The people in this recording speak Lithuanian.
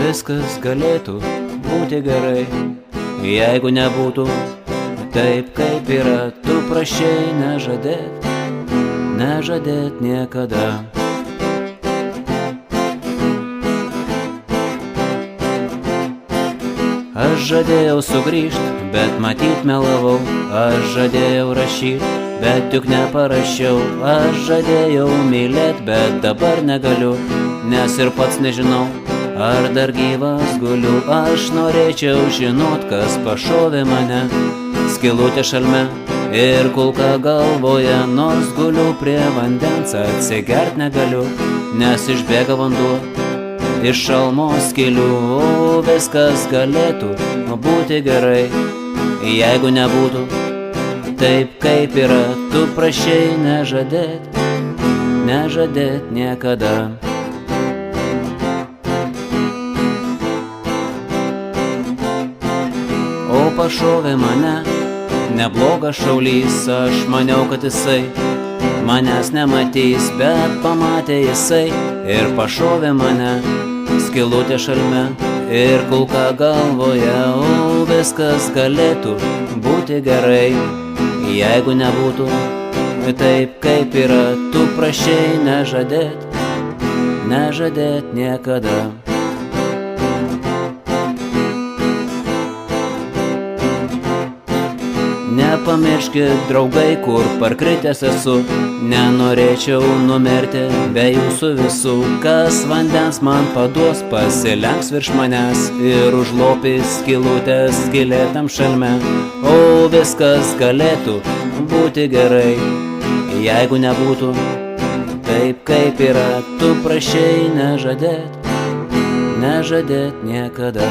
viskas galėtų būti gerai, jeigu nebūtų taip, kaip yra. Tu prašei nežadėt, nežadėt niekada. Aš žadėjau sugrįžt, bet matyt melavau. Aš žadėjau rašyt, bet juk neparašiau. Aš žadėjau mylėt, bet dabar negaliu, nes ir pats nežinau, ar dar gyvas guliu. Aš norėčiau žinot, kas pašovė mane. Skylutė šalme ir kulka galvoje, nors guliu prie vandens, atsigert negaliu, nes išbėga vanduo iš šalmos skylių. Viskas galėtų būti gerai, jeigu nebūtų taip, kaip yra. Tu prašei nežadėt, nežadėt niekada. O pašovė mane neblogas šaulys. Aš maniau, kad jisai manęs nematys, bet pamatė jisai ir pašovė mane. Skylutė šalme ir kulka galvoje. O viskas galėtų būti gerai, jeigu nebūtų taip, kaip yra. Tu prašei nežadėt, nežadėt niekada. Nepamirškit, draugai, kur parkritęs esu. Nenorėčiau numirti be jūsų visų. Kas vandens man paduos, pasilenks virš manęs ir užlopys skylutės skylėtam šalme. O viskas galėtų būti gerai, jeigu nebūtų taip, kaip yra. Tu prašei nežadėt, nežadėt niekada.